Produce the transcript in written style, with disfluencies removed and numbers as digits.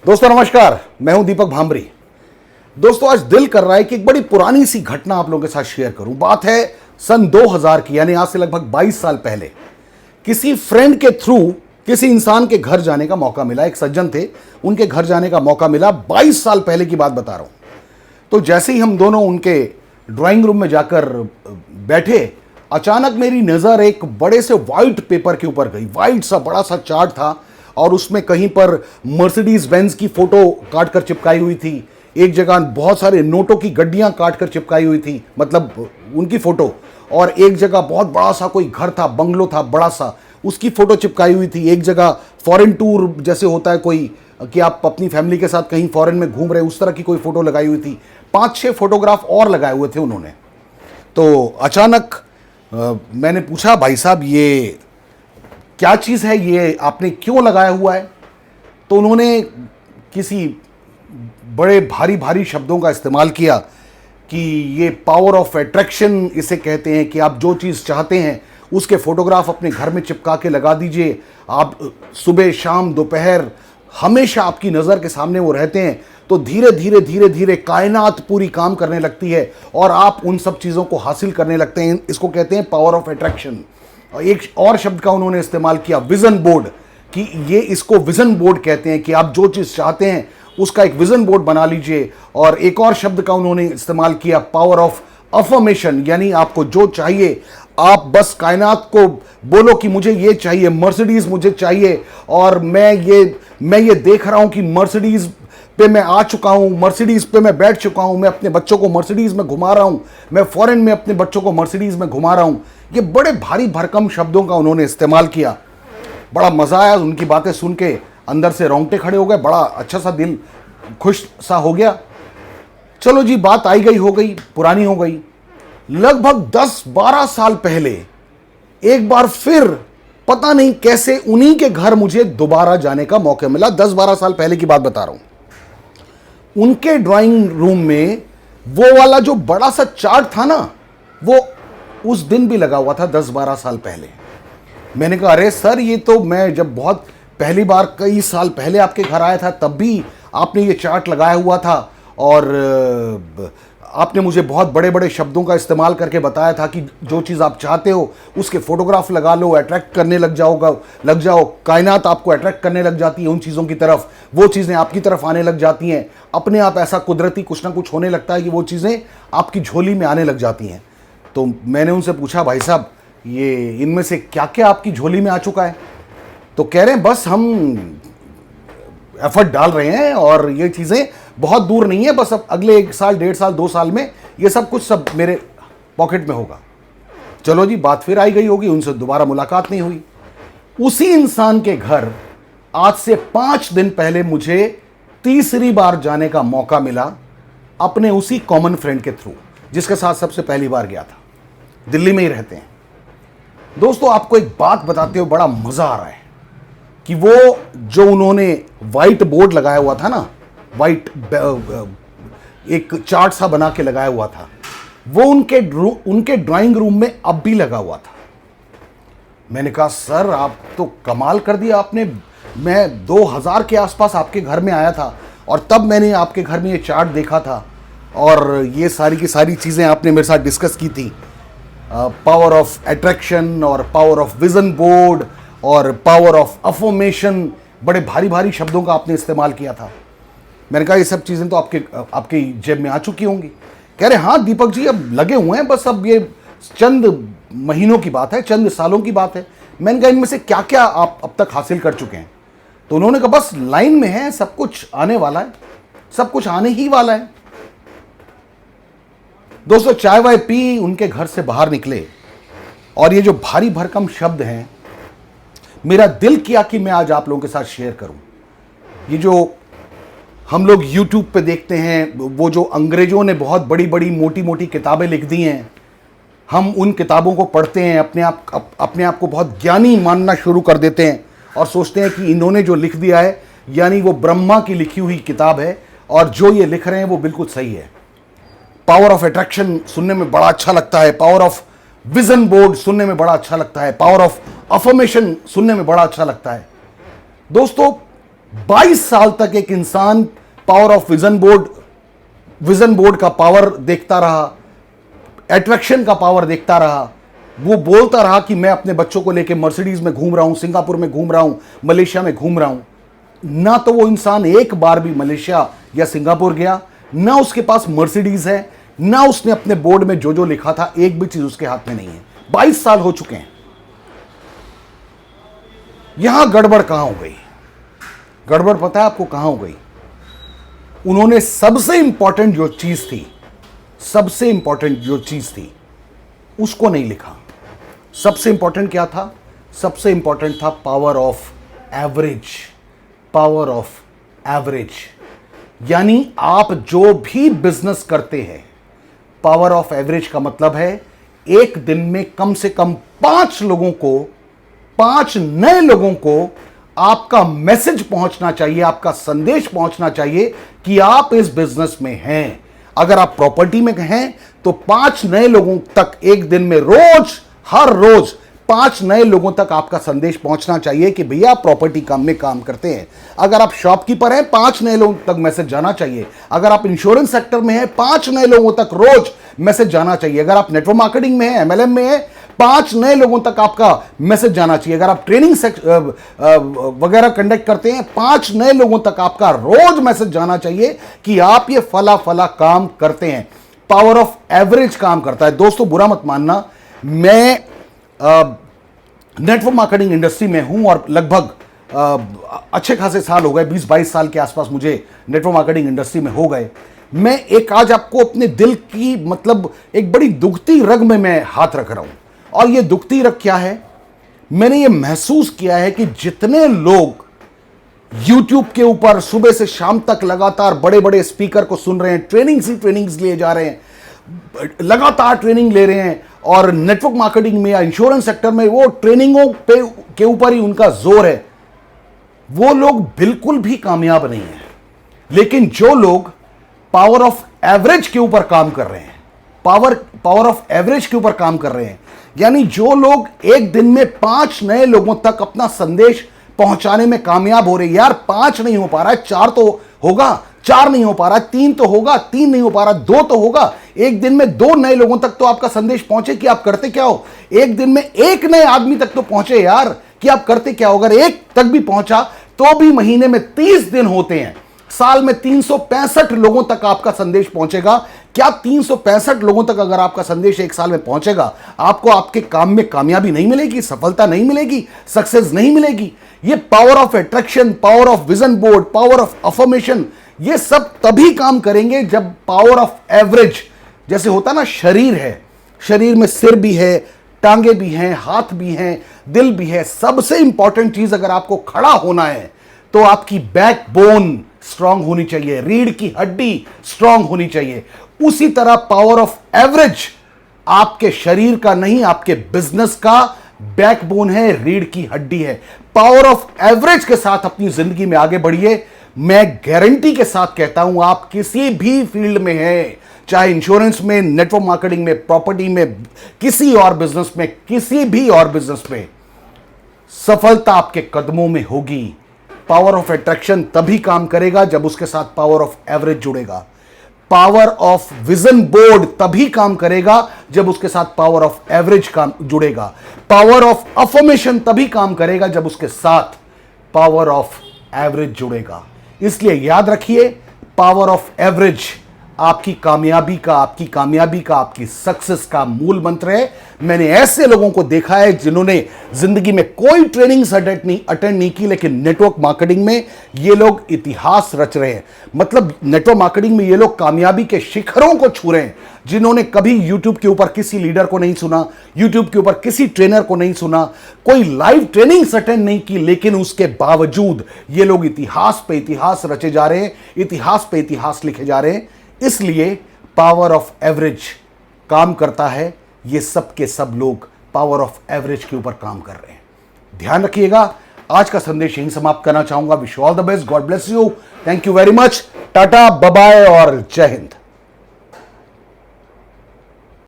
दोस्तों नमस्कार, मैं हूं दीपक भांबरी। दोस्तों आज दिल कर रहा है कि एक बड़ी पुरानी सी घटना आप लोगों के साथ शेयर करूं। बात है सन 2000 की, यानी आज से लगभग 22 साल पहले। किसी फ्रेंड के थ्रू किसी इंसान के घर जाने का मौका मिला। एक सज्जन थे, उनके घर जाने का मौका मिला। 22 साल पहले की बात बता रहा हूं। तो जैसे ही हम दोनों उनके ड्राइंग रूम में जाकर बैठे, अचानक मेरी नज़र एक बड़े से वाइट पेपर के ऊपर गई। वाइट सा बड़ा सा चार्ट था और उसमें कहीं पर मर्सिडीज बेंज की फोटो काट कर चिपकाई हुई थी। एक जगह बहुत सारे नोटों की गड्डियां काट कर चिपकाई हुई थी, मतलब उनकी फोटो। और एक जगह बहुत बड़ा सा कोई घर था, बंगलो था बड़ा सा, उसकी फोटो चिपकाई हुई थी। एक जगह फॉरेन टूर जैसे होता है कोई, कि आप अपनी फैमिली के साथ कहीं फॉरेन में घूम रहे, उस तरह की कोई फोटो लगाई हुई थी। 5-6 फोटोग्राफ और लगाए हुए थे उन्होंने। तो अचानक मैंने पूछा, भाई साहब ये क्या चीज़ है, ये आपने क्यों लगाया हुआ है? तो उन्होंने किसी बड़े भारी भारी शब्दों का इस्तेमाल किया कि ये पावर ऑफ अट्रैक्शन इसे कहते हैं, कि आप जो चीज़ चाहते हैं उसके फोटोग्राफ अपने घर में चिपका के लगा दीजिए। आप सुबह शाम दोपहर हमेशा आपकी नज़र के सामने वो रहते हैं। तो धीरे धीरे धीरे धीरे कायनात पूरी काम करने लगती है और आप उन सब चीज़ों को हासिल करने लगते हैं। इसको कहते हैं पावर ऑफ अट्रैक्शन। और एक और शब्द का उन्होंने इस्तेमाल किया, विजन बोर्ड, कि ये इसको विजन बोर्ड कहते हैं, कि आप जो चीज़ चाहते हैं उसका एक विजन बोर्ड बना लीजिए। और एक और शब्द का उन्होंने इस्तेमाल किया, पावर ऑफ अफर्मेशन, यानी आपको जो चाहिए आप बस कायनात को बोलो कि मुझे ये चाहिए, मर्सिडीज मुझे चाहिए, और मैं ये देख रहा हूं कि मर्सिडीज पे मैं आ चुका हूं, मर्सिडीज पे मैं बैठ चुका हूं, मैं अपने बच्चों को मर्सिडीज में घुमा रहा हूं, मैं फॉरेन में अपने बच्चों को मर्सिडीज में घुमा रहा हूं। ये बड़े भारी भरकम शब्दों का उन्होंने इस्तेमाल किया। बड़ा मजा आया उनकी बातें सुन के, अंदर से रोंगटे खड़े हो गए, बड़ा अच्छा सा दिल खुश सा हो गया। चलो जी, बात आई गई हो गई, पुरानी हो गई। लगभग 10-12 साल पहले एक बार फिर पता नहीं कैसे उन्हीं के घर मुझे दोबारा जाने का मौका मिला। 10-12 साल पहले की बात बता रहा हूं। उनके ड्राइंग रूम में वो वाला जो बड़ा सा चार्ट था ना, वो उस दिन भी लगा हुआ था 10-12 साल पहले। मैंने कहा, अरे सर, ये तो मैं जब बहुत पहली बार कई साल पहले आपके घर आया था तब भी आपने ये चार्ट लगाया हुआ था, और आपने मुझे बहुत बड़े बड़े शब्दों का इस्तेमाल करके बताया था कि जो चीज़ आप चाहते हो उसके फोटोग्राफ लगा लो, अट्रैक्ट करने लग जाओ, कायनात आपको अट्रैक्ट करने लग जाती है उन चीज़ों की तरफ, वो चीज़ें आपकी तरफ आने लग जाती हैं। अपने आप ऐसा कुदरती कुछ ना कुछ होने लगता है कि वो चीज़ें आपकी झोली में आने लग जाती हैं। तो मैंने उनसे पूछा, भाई साहब ये इनमें से क्या क्या आपकी झोली में आ चुका है? तो कह रहे हैं, बस हम एफर्ट डाल रहे हैं और ये चीज़ें बहुत दूर नहीं है, बस अब अगले 1 साल 1.5 साल 2 साल में ये सब कुछ सब मेरे पॉकेट में होगा। चलो जी, बात फिर आई गई होगी, उनसे दोबारा मुलाकात नहीं हुई। उसी इंसान के घर आज से 5 दिन पहले मुझे तीसरी बार जाने का मौका मिला, अपने उसी कॉमन फ्रेंड के थ्रू, जिसके साथ सबसे पहली बार गया था। दिल्ली में ही रहते हैं। दोस्तों आपको एक बात बताते हुए बड़ा मजा आ रहा है कि वो जो उन्होंने वाइट बोर्ड लगाया हुआ था ना, वाइट एक चार्ट सा बना के लगाया हुआ था, वो उनके ड्राइंग रूम में अब भी लगा हुआ था। मैंने कहा, सर आप तो कमाल कर दिया आपने। मैं 2000 के आसपास आपके घर में आया था और तब मैंने आपके घर में ये चार्ट देखा था और ये सारी की सारी चीज़ें आपने मेरे साथ डिस्कस की थी। पावर ऑफ अट्रैक्शन और पावर ऑफ विजन बोर्ड और पावर ऑफ अफर्मेशन, बड़े भारी भारी शब्दों का आपने इस्तेमाल किया था। मैंने कहा, ये सब चीज़ें तो आपकी जेब में आ चुकी होंगी। कह रहे, हाँ दीपक जी, अब लगे हुए हैं, बस अब ये चंद महीनों की बात है, चंद सालों की बात है। मैंने कहा, इनमें से क्या क्या आप अब तक हासिल कर चुके हैं? तो उन्होंने कहा, बस लाइन में है, सब कुछ आने वाला है, सब कुछ आने ही वाला है। दोस्तों चाय वाय पी उनके घर से बाहर निकले और ये जो भारी भरकम शब्द हैं, मेरा दिल किया कि मैं आज आप लोगों के साथ शेयर करूं। ये जो हम लोग YouTube पे देखते हैं, वो जो अंग्रेजों ने बहुत बड़ी बड़ी मोटी मोटी किताबें लिख दी हैं, हम उन किताबों को पढ़ते हैं, अपने आप को बहुत ज्ञानी मानना शुरू कर देते हैं और सोचते हैं कि इन्होंने जो लिख दिया है यानी वो ब्रह्मा की लिखी हुई किताब है और जो ये लिख रहे हैं वो बिल्कुल सही है। पावर ऑफ अट्रैक्शन सुनने में बड़ा अच्छा लगता है, पावर ऑफ विजन बोर्ड सुनने में बड़ा अच्छा लगता है, पावर ऑफ अफर्मेशन सुनने में बड़ा अच्छा लगता है। दोस्तों 22 साल तक एक इंसान पावर ऑफ विजन बोर्ड का पावर देखता रहा, अट्रैक्शन का पावर देखता रहा। वो बोलता रहा कि मैं अपने बच्चों को लेकर मर्सिडीज में घूम रहा हूं, सिंगापुर में घूम रहा हूं, मलेशिया में घूम रहा हूं। ना तो वो इंसान एक बार भी मलेशिया या सिंगापुर गया, ना उसके पास मर्सिडीज है, ना उसने अपने बोर्ड में जो जो लिखा था एक भी चीज उसके हाथ में नहीं है। 22 साल हो चुके हैं। यहां गड़बड़ कहां हो गई? गड़बड़ पता है आपको कहां हो गई? उन्होंने सबसे इंपॉर्टेंट जो चीज थी उसको नहीं लिखा। सबसे इंपॉर्टेंट क्या था? सबसे इंपॉर्टेंट था पावर ऑफ एवरेज। यानी आप जो भी बिजनेस करते हैं, पावर ऑफ एवरेज का मतलब है एक दिन में कम से कम 5 नए लोगों को आपका मैसेज पहुंचना चाहिए, आपका संदेश पहुंचना चाहिए कि आप इस बिजनेस में हैं। अगर आप प्रॉपर्टी में हैं तो 5 नए लोगों तक एक दिन में हर रोज 5 नए लोगों तक आपका संदेश पहुंचना चाहिए कि भैया आप प्रॉपर्टी काम में काम करते हैं। अगर आप शॉपकीपर हैं, 5 नए लोगों तक मैसेज जाना चाहिए। अगर आप इंश्योरेंस सेक्टर में हैं, 5 नए लोगों तक रोज मैसेज जाना चाहिए। अगर आप नेटवर्क मार्केटिंग में हैं, MLM में हैं, 5 नए लोगों तक आपका मैसेज जाना चाहिए। अगर आप ट्रेनिंग वगैरह कंडक्ट करते हैं, 5 नए लोगों तक आपका रोज मैसेज जाना चाहिए कि आप ये फला काम करते हैं। पावर ऑफ एवरेज काम करता है। दोस्तों बुरा मत मानना, मैं नेटवर्क मार्केटिंग इंडस्ट्री में हूं और लगभग अच्छे खासे साल हो गए, 20-22 साल के आसपास मुझे नेटवर्क मार्केटिंग इंडस्ट्री में हो गए। मैं एक आज आपको अपने दिल की एक बड़ी दुखती रग में मैं हाथ रख रहा हूं। और ये दुखती रग क्या है? मैंने ये महसूस किया है कि जितने लोग YouTube के ऊपर सुबह से शाम तक लगातार बड़े बड़े स्पीकर को सुन रहे हैं, ट्रेनिंग्स लिए जा रहे हैं, लगातार ट्रेनिंग ले रहे हैं, और नेटवर्क मार्केटिंग में या इंश्योरेंस सेक्टर में वो ट्रेनिंगों के ऊपर ही उनका जोर है, वो लोग बिल्कुल भी कामयाब नहीं है। लेकिन जो लोग पावर ऑफ एवरेज के ऊपर काम कर रहे हैं, पावर ऑफ एवरेज के ऊपर काम कर रहे हैं, यानी जो लोग एक दिन में 5 नए लोगों तक अपना संदेश पहुंचाने में कामयाब हो रहे हैं। यार 5 नहीं हो पा रहा है, 4 तो होगा, 4 नहीं हो पा रहा, 3 तो होगा, 3 नहीं हो पा रहा, 2 तो होगा। एक दिन में 2 नए लोगों तक तो आपका संदेश पहुंचे कि आप करते क्या हो। एक दिन में 1 नए आदमी तक तो पहुंचे यार कि आप करते क्या हो। अगर 1 तक भी पहुंचा तो भी महीने में 30 दिन होते हैं, साल में 365 लोगों तक आपका संदेश पहुंचेगा। क्या 365 लोगों तक अगर आपका संदेश एक साल में पहुंचेगा, आपको आपके काम में कामयाबी नहीं मिलेगी, सफलता नहीं मिलेगी, सक्सेस नहीं मिलेगी? ये power of attraction, power of vision board, power of affirmation, ये सब तभी काम करेंगे जब पावर ऑफ एवरेज, जैसे होता ना, शरीर है, शरीर में सिर भी है, टांगे भी हैं, हाथ भी हैं, दिल भी है। सबसे इंपॉर्टेंट चीज अगर आपको खड़ा होना है तो आपकी बैकबोन स्ट्रांग होनी चाहिए, रीढ़ की हड्डी स्ट्रांग होनी चाहिए। उसी तरह पावर ऑफ एवरेज आपके शरीर का नहीं, आपके बिजनेस का बैकबोन है, रीढ़ की हड्डी है। पावर ऑफ एवरेज के साथ अपनी जिंदगी में आगे बढ़िए। मैं गारंटी के साथ कहता हूं, आप किसी भी फील्ड में हैं, चाहे इंश्योरेंस में, नेटवर्क मार्केटिंग में, प्रॉपर्टी में, किसी और बिजनेस में, किसी भी और बिजनेस में, सफलता आपके कदमों में होगी। पावर ऑफ अट्रैक्शन तभी काम करेगा जब उसके साथ पावर ऑफ एवरेज जुड़ेगा। पावर ऑफ विजन बोर्ड तभी काम करेगा जब उसके साथ पावर ऑफ एवरेज काम जुड़ेगा। पावर ऑफ अफर्मेशन तभी काम करेगा जब उसके साथ पावर ऑफ एवरेज जुड़ेगा। इसलिए याद रखिए, पावर ऑफ एवरेज आपकी कामयाबी का, आपकी सक्सेस का मूल मंत्र है। मैंने ऐसे लोगों को देखा है जिन्होंने जिंदगी में कोई ट्रेनिंग अटेंड नहीं की, लेकिन नेटवर्क मार्केटिंग में ये लोग इतिहास रच रहे हैं। मतलब नेटवर्क मार्केटिंग में ये लोग कामयाबी के शिखरों को छू रहे हैं, जिन्होंने कभी यूट्यूब के ऊपर किसी लीडर को नहीं सुना, यूट्यूब के ऊपर किसी ट्रेनर को नहीं सुना, कोई लाइव ट्रेनिंग अटेंड नहीं की, लेकिन उसके बावजूद ये लोग इतिहास पे इतिहास रचे जा रहे हैं, इतिहास पे इतिहास लिखे जा रहे हैं। इसलिए पावर ऑफ एवरेज काम करता है। ये सब के सब लोग पावर ऑफ एवरेज के ऊपर काम कर रहे हैं। ध्यान रखिएगा। आज का संदेश यहीं समाप्त करना चाहूंगा। Wish you all the best, God bless you, thank you very much, tata, bye bye और जय हिंद।